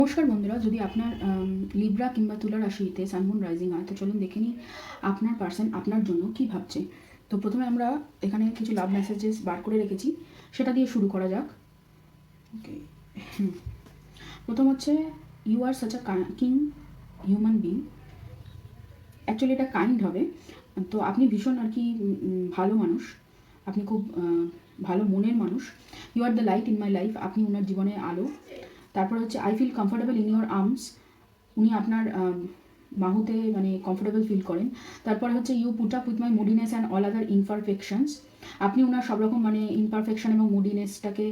নমস্কার বন্ধুরা, যদি আপনার লিব্রা কিংবা তুলা রাশিতে সানমুন রাইজিং হয় তো চলুন দেখে নিই আপনার পার্সন আপনার জন্য কি ভাবছে। তো প্রথমে আমরা এখানে কিছু লাভ মেসেজেস বার করে রেখেছি, সেটা দিয়ে শুরু করা যাক। ওকে, প্রথম হচ্ছে you are such a king human being. Actually এটা কাইন্ড হবে। তো আপনি ভীষণ আর কি ভালো মানুষ, আপনি খুব ভালো মনের মানুষ। You are the light in my life, আপনি ওনার জীবনে আলো। তারপর হচ্ছে I feel comfortable in your arms, উনি আপনার বাহুতে মানে কমফোর্টেবল ফিল করেন। তারপরে হচ্ছে you put up with my moodiness and all other imperfections, আপনি ওনার সব রকম মানে ইনপারফেকশন এবং মুডিনেসটাকে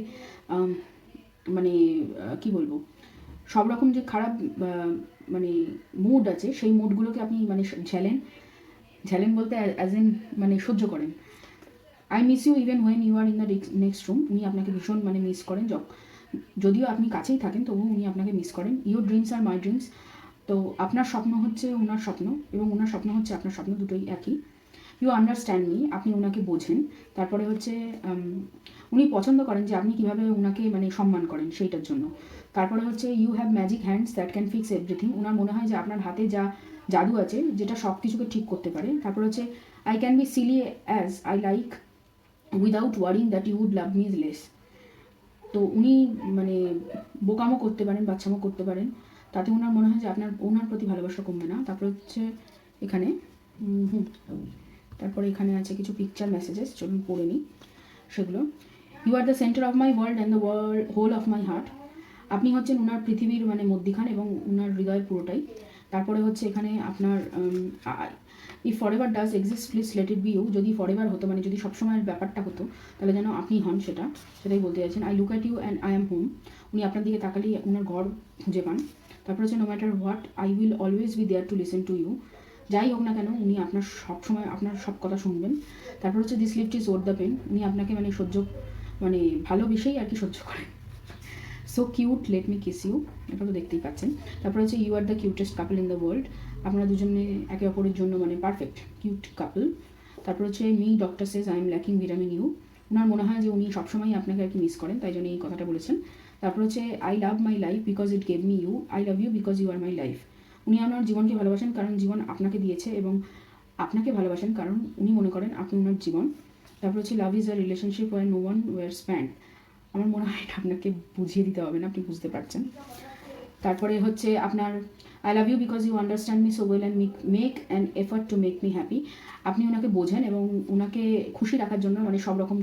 মানে কি বলবো, সব রকম যে খারাপ মানে মুড আছে সেই মুডগুলোকে আপনি মানে ঝেলেন বলতে অ্যাজ ইন মানে সহ্য করেন। I miss you even when you are in the next room, উনি আপনাকে ভীষণ মানে মিস করেন, যদিও আপনি কাছেই থাকেন তবুও উনি আপনাকে মিস করেন। Your dreams are my dreams, তো আপনার স্বপ্ন হচ্ছে ওনার স্বপ্ন এবং ওনার স্বপ্ন হচ্ছে আপনার স্বপ্ন, দুটোই একই। ইউ আন্ডারস্ট্যান্ড মি, আপনি ওনাকে বোঝেন। তারপরে হচ্ছে উনি পছন্দ করেন যে আপনি কীভাবে ওনাকে মানে সম্মান করেন সেইটার জন্য। তারপরে হচ্ছে you have magic hands that can fix everything, ওনার মনে হয় যে আপনার হাতে যা জাদু আছে যেটা সব কিছুকে ঠিক করতে পারে। তারপর হচ্ছে I can be silly as I like without worrying that you would love me less, তো উনি মানে বোকামো করতে পারেন, বাচ্চামো করতে পারেন, তাতে ওনার মনে হয় যে ওনার প্রতি ভালোবাসা কমবে না। তারপর হচ্ছে এখানে তারপরে এখানে আছে কিছু পিকচার মেসেজেস, চলুন পড়ে নিই সেগুলো। You are the centre of my world and the whole of my heart, আপনি হচ্ছেন ওনার পৃথিবীর মানে মধ্যিখান এবং ওনার হৃদয় পুরোটাই। তারপরে হচ্ছে এখানে আপনার if forever does exist please let it be you, যদি ফর এভার হতো মানে যদি সবসময়ের ব্যাপারটা হতো তাহলে যেন আপনি হন, সেটাই বলতে চাইছেন। I look at you and I am home, উনি আপনার দিকে তাকালেই ওনার ঘর খুঁজে পান। তারপর হচ্ছে no matter what I will always be there to listen to you, যাই হোক না কেন উনি আপনার সবসময় আপনার সব কথা শুনবেন। তারপর হচ্ছে this lift is or the pen, উনি আপনাকে মানে মানে ভালোবেসেই আর কি সহ্য করেন। So cute let me kiss you, এটা তো দেখতেই পাচ্ছেন। তারপর হচ্ছে you are the cutest couple in the world, আপনারা দুজনে একে অপরের জন্য মানে পারফেক্ট কিউট কাপল। তারপর হচ্ছে my doctor says I am lacking vitamin U, ওনার মনে হয় যে উনি সবসময় আপনাকে আর কি মিস করেন, তাই জন্য এই কথাটা বলেছেন। তারপর হচ্ছে I love my life because it gave me you, I love you because you are my life, উনি আমার জীবনকে ভালোবাসেন কারণ জীবন আপনাকে দিয়েছে এবং আপনাকে ভালোবাসেন কারণ উনি মনে করেন আপনি ওনার জীবন। তারপর হচ্ছে love is a relationship where no one where spanned, আমার মনে হয় এটা আপনাকে বুঝিয়ে দিতে হবে না, আপনি বুঝতে পারছেন। তারপরে হচ্ছে আপনার I love you because you understand me so well and make an effort to make me happy, আপনি ওনাকে বোঝেন এবং ওনাকে খুশি রাখার জন্য মানে সব রকম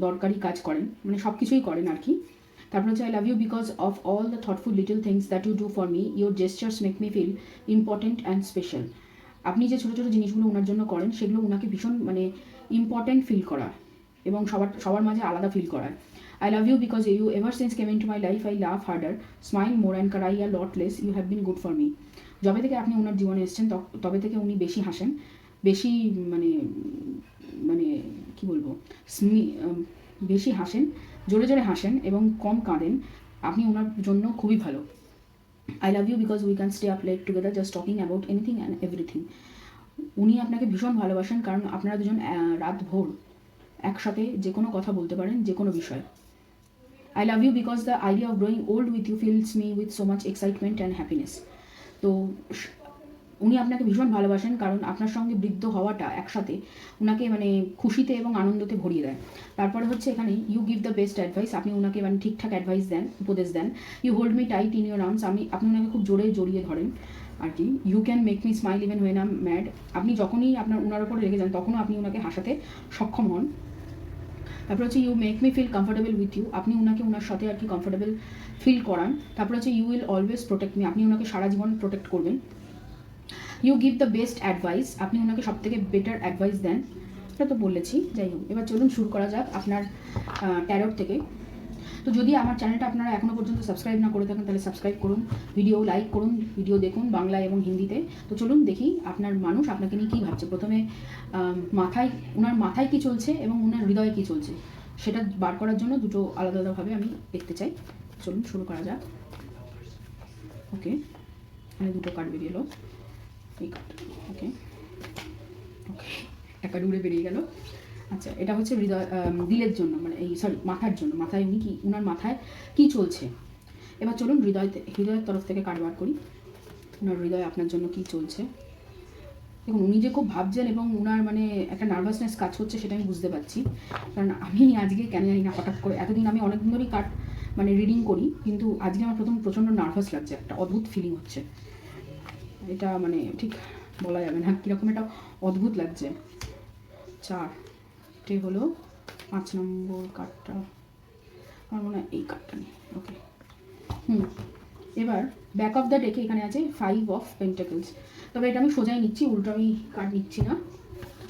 দরকারি কাজ করেন, মানে সব কিছুই করেন আর কি। তারপর হচ্ছে I love you because of all the thoughtful little things that you do for me, your gestures make me feel important and special, আপনি যে ছোটো ছোটো জিনিসগুলো ওনার জন্য করেন সেগুলো ওনাকে ভীষণ মানে ইম্পর্টেন্ট ফিল করা এবং সবার মাঝে আলাদা ফিল করায়। I love you because you ever since came into my life I love harder, smile more and cry a lot less, you have been good for me, যবে থেকে আপনি ওনার জীবনে এসেছেন তবে থেকে উনি বেশি হাসেন, বেশি মানে মানে কী বলবো বেশি হাসেন, জোরে জোরে হাসেন এবং কম কাঁদেন, আপনি ওনার জন্য খুবই ভালো। I love you because we can stay up late together just talking about anything and everything, উনি আপনাকে ভীষণ ভালোবাসেন কারণ আপনারা দুজন রাত ভোর একসাথে যে কোনো কথা বলতে পারেন, যে কোনো বিষয়। I love you because the idea of growing old with you fills me with so much excitement and happiness, তো উনি আপনাকে ভীষণ ভালোবাসেন কারণ আপনার সঙ্গে বৃদ্ধ হওয়াটা একসাথে ওনাকে মানে খুশিতে এবং আনন্দতে ভরিয়ে দেয়। তারপরে হচ্ছে এখানে you give the best advice, আপনি ওনাকে মানে ঠিকঠাক অ্যাডভাইস দেন, উপদেশ দেন। You hold me tight in your arms, আপনি ওনাকে খুব জোরে জড়িয়ে ধরেন আর কি। You can make me smile even when I am mad, আপনি যখনই ওনার ওপর রেগে যান তখনও আপনি ওনাকে হাসাতে সক্ষম হন। তারপর হচ্ছে you make me feel comfortable with you, আপনি ওনাকে ওনার সাথে আর কি কমফোর্টেবল ফিল করান। তারপর হচ্ছে you will always protect me, আপনি ওনাকে সারা জীবন প্রোটেক্ট করবেন। You give the best advice, আপনি ওনাকে সব থেকে বেটার অ্যাডভাইস দেন, এটা তো বলেছি। যাই হোক, এবার চলুন শুরু করা যাক আপনার ট্যারট থেকে। তো যদি আমার চ্যানেলটা আপনারা এখনও পর্যন্ত সাবস্ক্রাইব না করে থাকেন তাহলে সাবস্ক্রাইব করুন, ভিডিও লাইক করুন, ভিডিও দেখুন বাংলা এবং হিন্দিতে। তো চলুন দেখি আপনার মানুষ আপনাকে নিয়ে কী ভাবছে। প্রথমে ওনার মাথায় কী চলছে এবং ওনার হৃদয়ে কী চলছে সেটা বার করার জন্য দুটো আলাদা আলাদাভাবে আমি দেখতে চাই। চলুন শুরু করা যাক। ওকে, এখানে দুটো কার্ড বেরিয়ে এলো, এই কার্ডটা ওকে ওকে একটা উড়ে বেরিয়ে গেল। আচ্ছা, এটা হচ্ছে দিলের জন্য মানে এই মাথার জন্য, মাথায় উনি কি ওনার মাথায় কী চলছে এবার চলুন হৃদয়ের তরফ থেকে কার্ড বার করি। ওনার হৃদয় আপনার জন্য কি চলছে। দেখুন উনি যে খুব ভাবছেন এবং ওনার মানে একটা নার্ভাসনেস কাজ করছে সেটা আমি বুঝতে পারছি। কারণ আমি আজকে কেন জানি না হঠাৎ করে, এতদিন আমি অনেকদিন ধরেই কার্ড মানে রিডিং করি, কিন্তু আজকে আমার প্রচণ্ড নার্ভাস লাগছে, একটা অদ্ভুত ফিলিং হচ্ছে। এটা মানে ঠিক বলা যাবে না, কীরকম একটা অদ্ভুত লাগছে। 4টে হলো 5 নম্বর কার্ডটা, আমার মনে হয় এই কার্ডটা নেই। ওকে, এবার ব্যাক অফ দ্য ডেকে এখানে আছে 5 অফ পেন্টাকলস। তবে এটা আমি সোজাই নিচ্ছি, উল্টো আমি কার্ড নিচ্ছি না।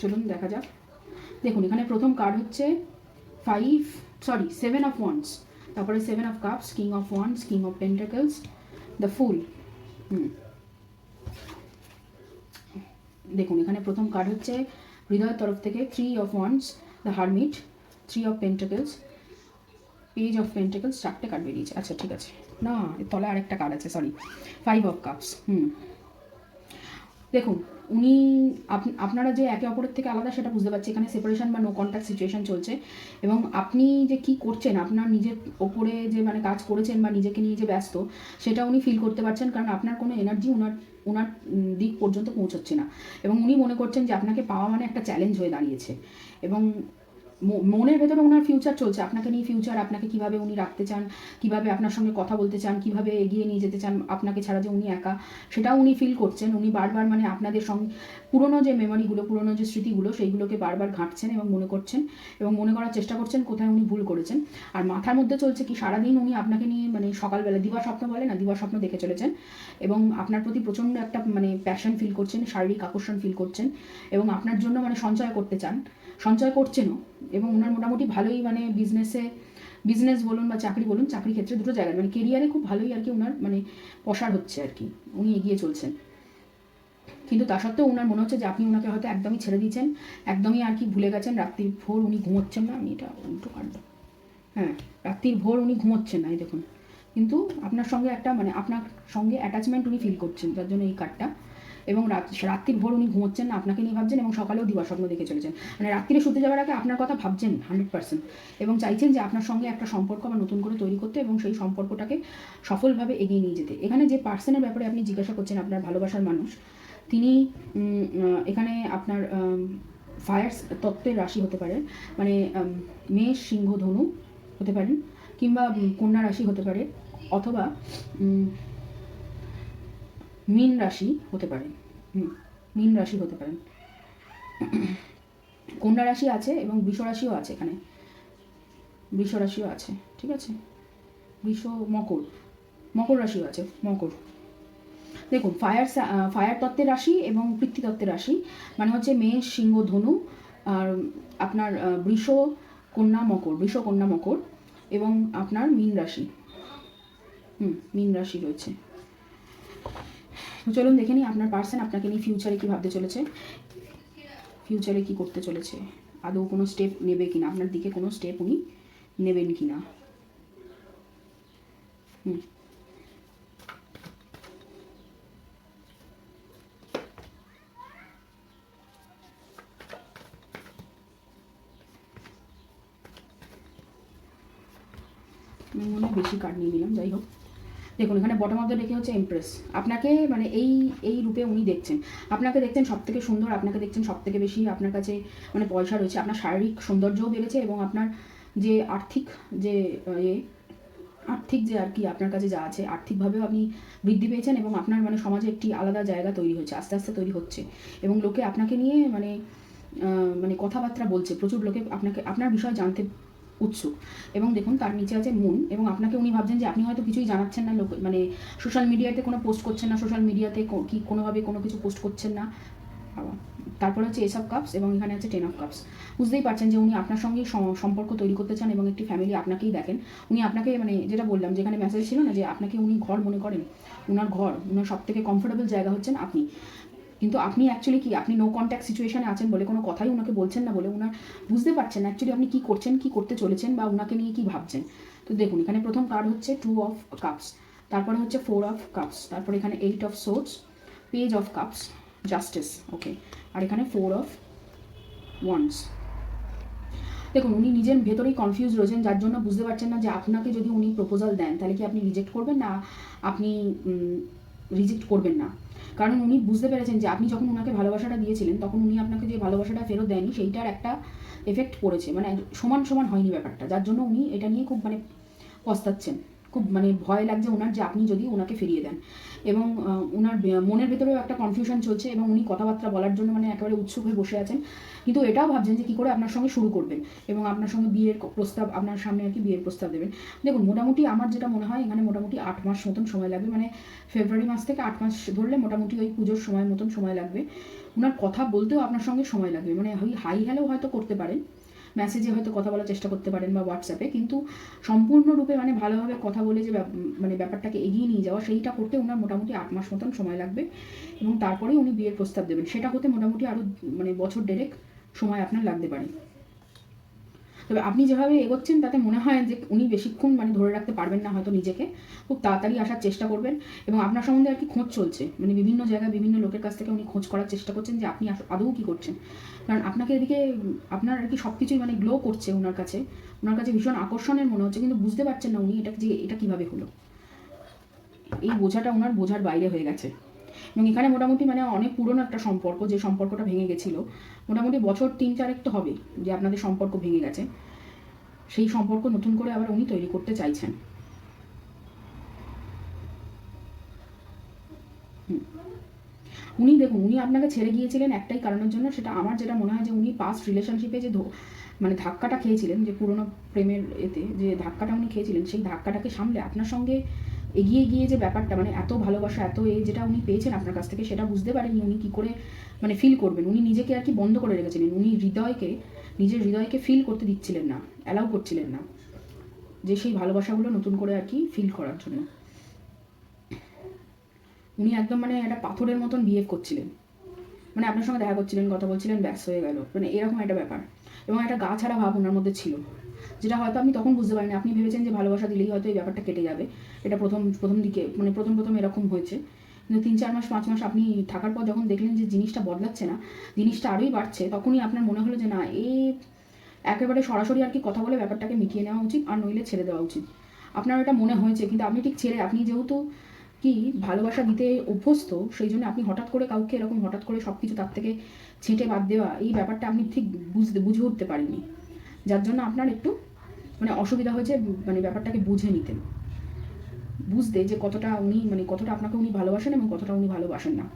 চলুন দেখা যাক। দেখুন এখানে প্রথম কার্ড হচ্ছে 7 অফ ওয়ান্ডস, তারপরে 7 of cups, king of wands, king of pentacles, the fool. দেখুন এখানে প্রথম কার্ড হচ্ছে হৃদয়ের তরফ থেকে 3 of wands, the hermit, 3 of pentacles, page of pentacles. 4টে কার্ড বেরিয়েছে। আচ্ছা ঠিক আছে, না এর তলায় আরেকটা কার্ড আছে, সরি, 5 অফ কাপস। দেখুন উনি আপনারা যে একে অপরের থেকে আলাদা সেটা বুঝতে পারছি। এখানে সেপারেশন বা নো কন্ট্যাক্ট সিচুয়েশন চলছে, এবং আপনি যে কি করছেন, আপনার নিজের ওপরে যে মানে কাজ করেছেন বা নিজেকে নিয়ে যে ব্যস্ত, সেটা উনি ফিল করতে পারছেন। কারণ আপনার কোনো এনার্জি ওনার দিক পর্যন্ত পৌঁছচ্ছে না, এবং উনি মনে করছেন যে আপনাকে পাওয়া মানে একটা চ্যালেঞ্জ হয়ে দাঁড়িয়েছে। এবং মনের ভেতরে ওনার ফিউচার চলছে, আপনাকে নিয়ে ফিউচার, আপনাকে কিভাবে উনি রাখতে চান, কিভাবে আপনার সঙ্গে কথা বলতে চান, কিভাবে এগিয়ে নিয়ে যেতে চান আপনাকে ছাড়া, যে উনি একা সেটাও উনি ফিল করছেন। উনি বারবার মানে আপনাদের সঙ্গে পুরনো যে মেমোরিগুলো, পুরনো যে স্মৃতিগুলো, সেইগুলোকে বারবার ঘাঁটছেন এবং মনে করছেন এবং মনে করার চেষ্টা করছেন কোথায় উনি ভুল করেছেন। আর মাথার মধ্যে চলছে কি, সারাদিন উনি আপনাকে নিয়ে মানে সকালবেলা দিবা স্বপ্ন বলে না, দিবা স্বপ্ন দেখে চলেছেন, এবং আপনার প্রতি প্রচণ্ড একটা মানে প্যাশন ফিল করছেন, শারীরিক আকর্ষণ ফিল করছেন, এবং আপনার জন্য মানে সঞ্চয় করতে চান, সঞ্চয় করছেনও। এবং ওনার মোটামুটি ভালোই মানে বিজনেস বলুন বা চাকরি বলুন, চাকরি ক্ষেত্রে দুটো জায়গায় মানে কেরিয়ারে খুব ভালোই আর কি ওনার মানে প্রসার হচ্ছে আর কি, উনি এগিয়ে চলছেন। কিন্তু তা সত্ত্বেও ওনার মনে হচ্ছে যে আপনি ওনাকে হয়তো একদমই ছেড়ে দিয়েছেন, একদমই আর কি ভুলে গেছেন। রাত্রির ভোর উনি ঘুমোচ্ছেন না, আমি এটা উল্টো কাটবো, হ্যাঁ রাত্রির ভোর উনি ঘুমোচ্ছেন না, এই দেখুন। কিন্তু আপনার সঙ্গে একটা মানে আপনার সঙ্গে অ্যাটাচমেন্ট উনি ফিল করছেন, যার জন্য এই কার্ডটা। এবং রাত্রির ভোর উনি ঘুমোচ্ছেন না, আপনাকে নিয়ে ভাবছেন, এবং সকালেও দিবা স্বপ্ন দেখে চলেছেন। মানে রাত্রিরে শুতে যাওয়ার আগে আপনার কথা ভাবছেন 100%, এবং চাইছেন যে আপনার সঙ্গে একটা সম্পর্ক বা নতুন করে তৈরি করতে, এবং সেই সম্পর্কটাকে সফলভাবে এগিয়ে নিয়ে যেতে। এখানে যে পার্সনের ব্যাপারে আপনি জিজ্ঞাসা করছেন, আপনার ভালোবাসার মানুষ, তিনি এখানে আপনার ফায়ার তত্ত্বের রাশি হতে পারে, মানে মেষ, সিংহ, ধনু হতে পারেন, কিংবা কন্যা রাশি হতে পারে, অথবা মীন রাশি হতে পারে। মীন রাশি হতে পারেন। কন্যা রাশি আছে এবং বৃষ রাশিও আছে, এখানে বৃষ রাশিও আছে, ঠিক আছে, মকর রাশিও আছে, মকর। দেখুন ফায়ার তত্ত্বের রাশি এবং পৃথ্বী তত্ত্বের রাশি মানে হচ্ছে মেষ, সিংহ, ধনু, আর আপনার বৃষ, কন্যা, মকর, এবং আপনার মীন রাশি। মীন রাশি রয়েছে। তো চলুন দেখে নিই আপনার পার্সন আপনাকে নিয়ে ফিউচারে কী ভাবতে চলেছে, ফিউচারে কী করতে চলেছে, আদৌ কোনো স্টেপ নেবে কিনা, আপনার দিকে কোনো স্টেপ উনি নেবেন কিনা। আমি মনে হয় বেশি কার্ড নিয়ে নিলাম, যাই হোক। দেখুন এখানে বটম অফ দ্য ডেকে হচ্ছে এমপ্রেস। আপনাকে মানে এই রূপে উনি দেখছেন, আপনাকে দেখছেন সব থেকে সুন্দর, আপনাকে দেখছেন সব থেকে বেশি, আপনার কাছে মানে পয়সা রয়েছে, আপনার শারীরিক সৌন্দর্যও বেড়েছে, এবং আপনার যে আর্থিক যে আর কি আপনার কাছে যা আছে, আর্থিকভাবেও আপনি বৃদ্ধি পেয়েছেন, এবং আপনার মানে সমাজে একটি আলাদা জায়গা তৈরি হয়েছে, আস্তে আস্তে তৈরি হচ্ছে, এবং লোকে আপনাকে নিয়ে মানে কথাবার্তা বলছে, প্রচুর লোকে আপনার বিষয়ে জানতে উৎসুক। এবং দেখুন তার নিচে আছে মুন, এবং আপনাকে উনি ভাবছেন যে আপনি হয়তো কিছুই জানাচ্ছেন না, মানে সোশ্যাল মিডিয়াতে কোনো পোস্ট করছেন না, সোশ্যাল মিডিয়াতে কি কোনোভাবে কোনো কিছু পোস্ট করছেন না। তারপরে হচ্ছে এস অফ কাপস, এবং এখানে আছে 10 অফ কাপস। বুঝতেই পারছেন যে উনি আপনার সঙ্গে সম্পর্ক তৈরি করতে চান, এবং একটি ফ্যামিলি আপনাকেই দেখেন। উনি আপনাকে মানে যেটা বললাম, যেখানে মেসেজ ছিল না যে আপনাকে উনি ঘর মনে করেন, ওনার সব থেকে কমফোর্টেবল জায়গা হচ্ছেন আপনি। কিন্তু আপনি অ্যাকচুয়ালি কি, আপনি নো কন্ট্যাক্ট সিচুয়েশনে আছেন বলে, কোনো কথাই ওনাকে বলছেন না বলে, ওনার বুঝতে পারছেন না অ্যাকচুয়ালি আপনি কী করছেন, কী করতে চলেছেন, বা ওনাকে নিয়ে কী ভাবছেন। তো দেখুন এখানে প্রথম কার্ড হচ্ছে 2 অফ কাপস, তারপরে হচ্ছে 4 অফ কাপস, তারপরে এখানে 8 of swords, page of cups, justice, okay, আর এখানে 4 অফ ওয়ান্ডস। দেখুন উনি নিজের ভেতরেই কনফিউজ রয়েছেন, যার জন্য বুঝতে পারছেন না যে আপনাকে যদি উনি প্রপোজাল দেন তাহলে কি আপনি রিজেক্ট করবেন না আপনি রিজেক্ট করবেন না। কারণ উনি বুঝতে পেরেছেন যে আপনি যখন ওনাকে ভালোবাসাটা দিয়েছিলেন তখন উনি আপনাকে যে ভালোবাসাটা ফেরত দেয়নি সেইটার একটা এফেক্ট পড়েছে, মানে সমান সমান হয়নি ব্যাপারটা, যার জন্য উনি এটা নিয়ে খুব মানে পস্তাচ্ছেন, খুব মানে ভয় লাগছে ওনার যে আপনি যদি ওনাকে ফিরিয়ে দেন। এবং ওনার মনের ভেতরেও একটা কনফিউশন চলছে এবং উনি কথাবার্তা বলার জন্য মানে একেবারে উৎসুক হয়ে বসে আছেন, কিন্তু এটাও ভাবছেন যে কী করে আপনার সঙ্গে শুরু করবেন এবং আপনার সঙ্গে বিয়ের প্রস্তাব, আপনার সামনে আর কি বিয়ের প্রস্তাব দেবেন। দেখুন মোটামুটি আমার যেটা মনে হয় এখানে মোটামুটি 8 মাস মতন সময় লাগবে, মানে ফেব্রুয়ারি মাস থেকে 8 মাস ধরলে মোটামুটি ওই পুজোর সময় মতন সময় লাগবে। ওনার কথা বলতেও আপনার সঙ্গে সময় লাগবে, মানে ওই হাই হ্যালো হয়তো করতে পারেন, মেসেজে হয়তো কথা বলার চেষ্টা করতে পারেন বা হোয়াটসঅ্যাপে, কিন্তু সম্পূর্ণরূপে মানে ভালোভাবে কথা বলে যে মানে ব্যাপারটাকে এগিয়ে নিয়ে যাওয়া সেইটা করতে ওনার মোটামুটি 8 মাস মতন সময় লাগবে এবং তারপরেই উনি বিয়ের প্রস্তাব দেবেন। সেটা হতে মোটামুটি আরও মানে বছর দেড়েক সময় আপনার লাগতে পারে। তবে আপনি যেভাবে এগোচ্ছেন তাতে মনে হয় যে উনি বেশিক্ষণ মানে ধরে রাখতে পারবেন না হয়তো নিজেকে, খুব তাড়াতাড়ি আসার চেষ্টা করবেন এবং আপনার সম্বন্ধে আর কি খোঁজ চলছে, মানে বিভিন্ন জায়গায় বিভিন্ন লোকের কাছ থেকে উনি খোঁজ করার চেষ্টা করছেন যে আপনি আদৌ কী করছেন। কারণ আপনাকে এদিকে আপনার আর কি সব কিছুই মানে গ্লো করছে ওনার কাছে ভীষণ আকর্ষণের মনে হচ্ছে, কিন্তু বুঝতে পারছেন না উনি এটা যে এটা কীভাবে হলো, এই বোঝাটা ওনার বোঝার বাইরে হয়ে গেছে। এবং এখানে মোটামুটি মানে অনেক পুরনো একটা সম্পর্ক, যে সম্পর্কটা ভেঙে গেছিলো, মোটামুটি বছর 3-4 তো হবে যে আপনাদের সম্পর্ক ভেঙে গেছে, সেই সম্পর্ক নতুন করে আবার উনি তৈরি করতে চাইছেন। উনি দেখুন উনি আপনাকে ছেড়ে গিয়েছিলেন একটাই কারণের জন্য, সেটা আমার যেটা মনে হয় যে উনি পাস্ট রিলেশনশিপে যে মানে ধাক্কাটা খেয়েছিলেন, যে পুরনো প্রেমের এতে যে ধাক্কাটা উনি খেয়েছিলেন, সেই ধাক্কাটাকে সামলে আপনার সঙ্গে এগিয়ে গিয়ে যে ব্যাপারটা মানে এত ভালোবাসা এত যেটা উনি পেয়েছেন আপনার কাছ থেকে, সেটা বুঝতে পারেননি উনি কী করে মানে ফিল করবেন। উনি নিজেকে আর কি বন্ধ করে রেখেছিলেন, উনি নিজের হৃদয়কে ফিল করতে দিচ্ছিলেন না, অ্যালাউ করছিলেন না যে সেই ভালোবাসাগুলো নতুন করে আর কি ফিল করার জন্য। উনি একদম মানে একটা পাথরের মতন বিহেভ করছিলেন, মানে আপনার সঙ্গে দেখা করছিলেন, কথা বলছিলেন, ব্যাস হয়ে গেল, মানে এরকম একটা ব্যাপার। এবং একটা গা ছাড়া ভাব ওনার মধ্যে ছিল, যেটা হয়তো আপনি তখন বুঝতে পারেন, আপনি ভেবেছেন যে ভালোবাসা দিলেই হয়তো এই ব্যাপারটা কেটে যাবে। এটা প্রথম দিকে মানে প্রথম এরকম হয়েছে, কিন্তু 3-4 মাস 5 মাস আপনি থাকার পর যখন দেখলেন যে জিনিসটা বদলাচ্ছে না, জিনিসটা আরোই বাড়ছে, তখনই আপনার মনে হলো যে না, একেবারে সরাসরি আর কি কথা বলে ব্যাপারটাকে মিটিয়ে নেওয়া উচিত, আর নইলে ছেড়ে দেওয়া উচিত। আপনার এটা মনে হয়েছে, কিন্তু আপনি ঠিক আপনি যেহেতু কি ভালোবাসা দিতে অভ্যস্ত, সেই জন্য আপনি হঠাৎ করে কাউকে এরকম হঠাৎ করে সব কিছু তার থেকে ছেঁটে বাদ দেওয়া, এই ব্যাপারটা আপনি ঠিক বুঝে উঠতে পারেননি, যার জন্য আপনার একটু মানে অসুবিধা হয়েছে মানে ব্যাপারটাকে বুঝে নিতে, বুঝতে যে কতটা উনি মানে কতটা আপনাকে উনি ভালোবাসেন এবং কতটা উনি ভালোবাসেন না,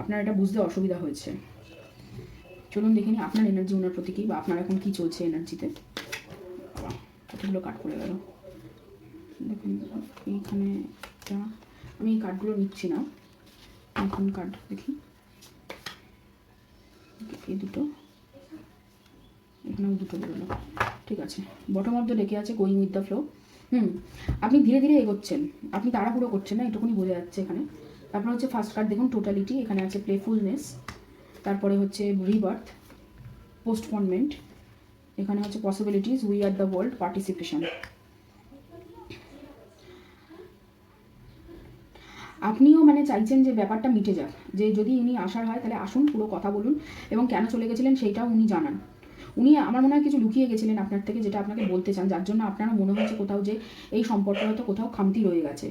আপনার এটা বুঝতে অসুবিধা হয়েছে। চলুন দেখে নিই আপনার এনার্জি ওনার প্রতি কী, বা আপনার এখন কী চলছে এনার্জিতে। কতগুলো কার্ড করে গেল দেখুন এইখানে, আমি এই কার্ডগুলো নিচ্ছি না, এখন কার্ড দেখি, এই দুটো, এখানেও দুটো বেরোলো, ঠিক আছে। বটম অফ দ্য ডেকে আছে গোয়িং উইথ দ্য ফ্লো। আপনি ধীরে ধীরে এগোচ্ছেন, আপনি তাড়াহুড়ো করছেন না, এটুকুনি বোঝা যাচ্ছে এখানে। তারপরে হচ্ছে ফার্স্ট কার্ড দেখুন টোটালিটি, এখানে আছে প্লেফুলনেস, তারপরে হচ্ছে রিবার্থ, পোস্টপনমেন্ট, এখানে হচ্ছে possibilities, we are the world, participation. আপনিও মানে চাইছেন যে ব্যাপারটা মিটে যাক, যে যদি উনি আসার হয় তাহলে আসুন, পুরো কথা বলুন এবং কেন চলে গেছিলেন সেইটাও উনি জানান। উনি আমার মনে হয় কিছু লুকিয়ে গেছিলেন আপনার থেকে, যেটা আপনাকে বলতে চান, যার জন্য আপনারও মনে হচ্ছে কোথাও যে এই সম্পর্কে হয়তো কোথাও খামতি রয়ে গেছে।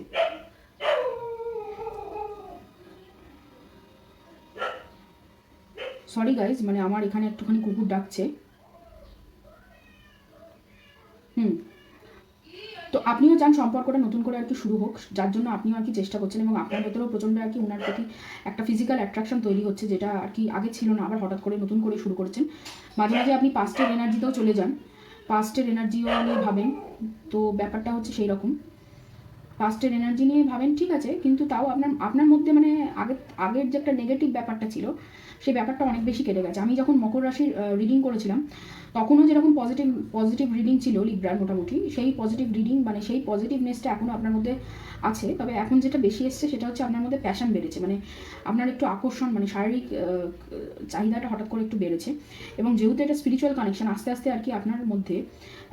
সরি গাইজ, মানে আমার এখানে একটুখানি কুকুর ডাকছে। তো আপনিও চান সম্পর্কটা নতুন করে আর কি শুরু হোক, যার জন্য আপনিও আর কি চেষ্টা করছেন এবং আপনার ভেতরেও প্রচণ্ড আর কি ওনার প্রতি একটা ফিজিক্যাল অ্যাট্রাকশন তৈরি হচ্ছে, যেটা আর কি আগে ছিল না, আবার হঠাৎ করে নতুন করে শুরু করেছেন। মাঝে মাঝে আপনি পাস্টের এনার্জিতেও চলে যান, পাস্টের এনার্জিও নিয়ে ভাবেন, তো ব্যাপারটা হচ্ছে সেই রকম, পাস্টের এনার্জি নিয়ে ভাবেন, ঠিক আছে, কিন্তু তাও আপনার মধ্যে মানে আগের যে একটা নেগেটিভ ব্যাপারটা ছিল, সেই ব্যাপারটা অনেক বেশি কেটে গেছে। আমি যখন মকর রাশির রিডিং করেছিলাম তখনও যেরকম পজিটিভ রিডিং ছিল লিব্রার, মোটামুটি সেই পজিটিভ রিডিং মানে সেই পজিটিভনেসটা এখনও আপনার মধ্যে আছে। তবে এখন যেটা বেশি এসছে সেটা হচ্ছে আপনার মধ্যে প্যাশন বেড়েছে, মানে আপনার একটু আকর্ষণ মানে শারীরিক চাহিদাটা হঠাৎ করে একটু বেড়েছে। এবং যেহেতু এটা স্পিরিচুয়াল কানেকশন, আস্তে আস্তে আর কি আপনার মধ্যে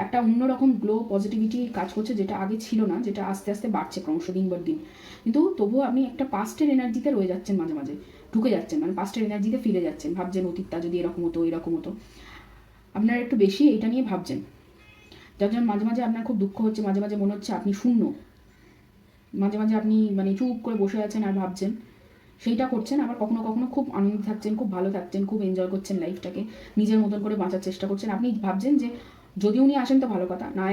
একটা অন্যরকম গ্লো পজিটিভিটি কাজ করছে, যেটা আগে ছিল না, যেটা আস্তে আস্তে বাড়ছে ক্রমশ দিন পর দিন। কিন্তু তবুও আপনি একটা পাস্টের এনার্জিতে রয়ে যাচ্ছেন, মাঝে মাঝে ঢুকে যাচ্ছেন, মানে পাস্টের এনার্জিতে ফিরে যাচ্ছেন, ভাবছেন অতীতটা যদি এরকম হতো এরকম হতো। আপনারা একটু বেশি এটা নিয়ে ভাবছেন, যার জন্য মাঝে মাঝে আপনার খুব দুঃখ হচ্ছে, মাঝে মাঝে মনে হচ্ছে আপনি শূন্য, মাঝে মাঝে আপনি মানে চুপ করে বসে আছেন আর ভাবছেন, সেইটা করছেন। আবার কখনো কখনো খুব আনন্দ থাকছেন, খুব ভালো থাকছেন, খুব এনজয় করছেন লাইফটাকে, নিজের মতন করে বাঁচার চেষ্টা করছেন। আপনি ভাবছেন যে যদি উনি আসেন তো ভালো কথা, না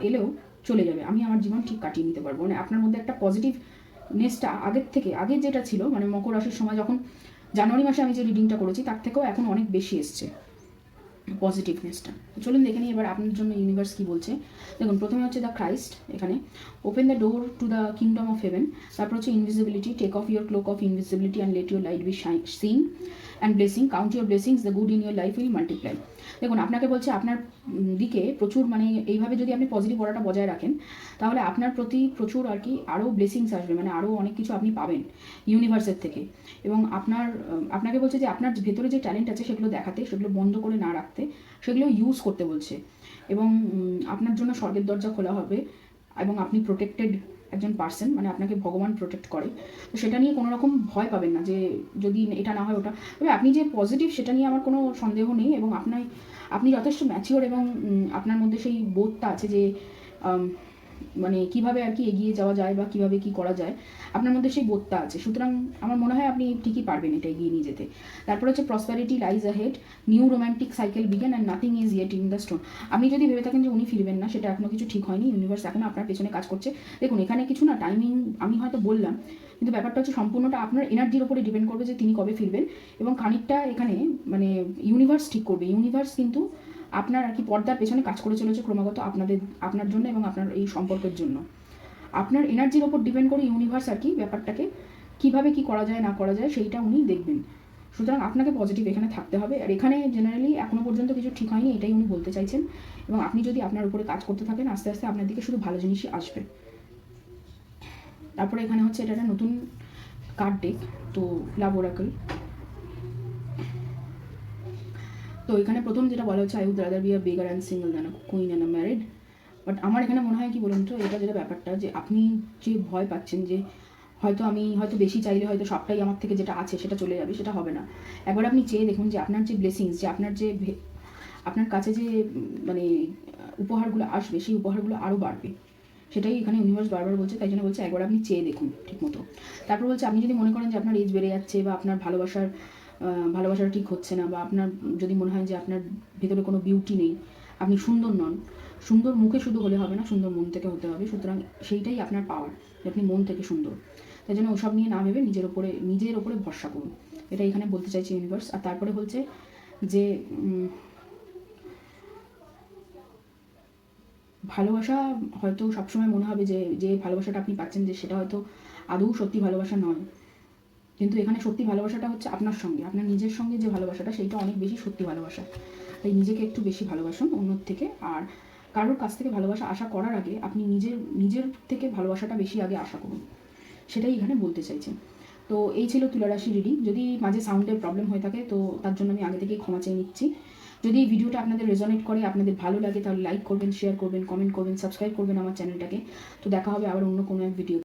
এলেও চলে যাবে, আমি আমার জীবন ঠিক কাটিয়ে নিতে পারবো। মানে আপনার মধ্যে একটা পজিটিভনেসটা আগের যেটা ছিল, মানে মকর রাশির সময় যখন জানুয়ারি মাসে আমি যে রিডিংটা করেছি তার থেকেও এখন অনেক বেশি এসছে পজিটিভনেসটা। তো চলুন দেখে নিই এবার আপনার জন্য ইউনিভার্স কী বলছে। দেখুন, প্রথমে হচ্ছে দ্য ক্রাইস্ট, এখানে open the door to the kingdom of heaven. তারপর হচ্ছে invisibility, take off your cloak of invisibility and let your light be seen and blessing, count your blessings, the good in your life will multiply. দেখুন, আপনাকে বলছে আপনার দিকে প্রচুর, মানে এইভাবে যদি আপনি পজিটিভ অর্ডারটা বজায় রাখেন তাহলে আপনার প্রতি প্রচুর আর কি আরও ব্লেসিংস আসবে, মানে আরও অনেক কিছু আপনি পাবেন ইউনিভার্সের থেকে। এবং আপনাকে বলছে যে আপনার ভেতরে যে ট্যালেন্ট আছে সেগুলো দেখাতে, সেগুলো বন্ধ করে না রাখতে, সেগুলো ইউজ করতে বলছে। এবং আপনার জন্য স্বর্গের দরজা খোলা হবে এবং আপনি প্রোটেক্টেড একজন পার্সন, মানে আপনাকে ভগবান প্রোটেক্ট করে। তো সেটা নিয়ে কোনো রকম ভয় পাবেন না যে যদি এটা না হয় ওটা। তবে আপনি যে পজিটিভ সেটা নিয়ে আমার কোনো সন্দেহ নেই, এবং আপনি যথেষ্ট ম্যাচিওর, এবং আপনার মধ্যে সেই বোধটা আছে যে মানে কিভাবে আর কি এগিয়ে যাওয়া যায় বা কিভাবে কি করা যায়, আপনার মধ্যে সেই বোধটা আছে। সুতরাং আমার মনে হয় আপনি ঠিকই পারবেন এটা এগিয়ে নিয়ে যেতে। তারপর হচ্ছে prosperity lies ahead, new romantic cycle begin and nothing is yet in the stone. আপনি যদি ভেবে থাকেন যে উনি ফিরবেন না, সেটা এখনও কিছু ঠিক হয়নি, ইউনিভার্স এখনও আপনার পেছনে কাজ করছে। দেখুন, এখানে কিছু না টাইমিং আমি হয়তো বললাম, কিন্তু ব্যাপারটা হচ্ছে সম্পূর্ণটা আপনার এনার্জির ওপরে ডিপেন্ড করবে যে তিনি কবে ফিরবেন, এবং খানিকটা এখানে মানে ইউনিভার্স ঠিক করবে। ইউনিভার্স কিন্তু আপনার আর কি পর্দার পেছনে কাজ করে চলেছে ক্রমাগত আপনার জন্য এবং আপনার এই সম্পর্কের জন্য। আপনার এনার্জির ওপর ডিপেন্ড করে ইউনিভার্স আর কি ব্যাপারটাকে কীভাবে কী করা যায় না করা যায় সেইটা উনি দেখবেন। সুতরাং আপনাকে পজিটিভ এখানে থাকতে হবে। আর এখানে জেনারেলি এখনও পর্যন্ত কিছু ঠিক হয়নি, এটাই উনি বলতে চাইছেন। এবং আপনি যদি আপনার উপরে কাজ করতে থাকেন, আস্তে আস্তে আপনার দিকে শুধু ভালো জিনিসই আসবে। তারপরে এখানে হচ্ছে এটা একটা নতুন কার্ড ডেক, তো লাভ ওরাকল। তো এখানে প্রথম যেটা বলা হচ্ছে, I would rather be a beggar and single than a queen and a married. But আমার এখানে মনে হয় কি বলুন তো, এটা যেটা ব্যাপারটা যে আপনি যে ভয় পাচ্ছেন যে আমি হয়তো বেশি চাইলে হয়তো সবটাই আমার থেকে যেটা আছে সেটা চলে যাবে, সেটা হবে না। একবার আপনি চেয়ে দেখুন যে আপনার যে ব্লেসিংস, যে আপনার কাছে যে মানে উপহারগুলো আসবে, সেই উপহারগুলো আরও বাড়বে। সেটাই এখানে ইউনিভার্স বারবার বলছে, তাই জন্য বলছে একবার আপনি চেয়ে দেখুন ঠিক মতো। তারপর বলছে আপনি যদি মনে করেন যে আপনার এজ বেড়ে যাচ্ছে, বা আপনার ভালোবাসাটা ঠিক হচ্ছে না, বা আপনার যদি মনে হয় যে আপনার ভেতরে কোনো বিউটি নেই, আপনি সুন্দর নন, সুন্দর মুখে শুধু হলে হবে না, সুন্দর মন থেকে হতে হবে। সুতরাং সেইটাই আপনার পাওয়ার, যে আপনি মন থেকে সুন্দর। তাই জন্য ওসব নিয়ে না ভেবে নিজের ওপরে ভরসা করুন, এটা এখানে বলতে চাইছে ইউনিভার্স। আর তারপরে বলছে যে ভালোবাসা হয়তো সবসময় মনে হবে যে ভালোবাসাটা আপনি পাচ্ছেন, যে সেটা হয়তো আদৌ সত্যি ভালোবাসা নয়। কিন্তু এখানে সত্যি ভালোবাসাটা হচ্ছে আপনার সঙ্গে, আপনার নিজের সঙ্গে যে ভালোবাসাটা, সেইটা অনেক বেশি সত্যি ভালোবাসা। তাই নিজেকে একটু বেশি ভালোবাসুন অন্যর থেকে। আর কারোর কাছ থেকে ভালোবাসা আশা করার আগে আপনি নিজের থেকে ভালোবাসাটা বেশি আগে আশা করুন, সেটাই এখানে বলতে চাইছেন। তো এই ছিল তুলা রাশি রিডিং। যদি মাঝে সাউন্ডের প্রবলেম হয়ে থাকে তো তার জন্য আমি আগে থেকেই ক্ষমা চেয়ে নিচ্ছি। যদি এই ভিডিওটা আপনাদের রেজোনেট করে, আপনাদের ভালো লাগে, তাহলে লাইক করবেন, শেয়ার করবেন, কমেন্ট করবেন, সাবস্ক্রাইব করবেন আমার চ্যানেলটাকে। তো দেখা হবে আবার অন্য কোনো এক ভিডিও।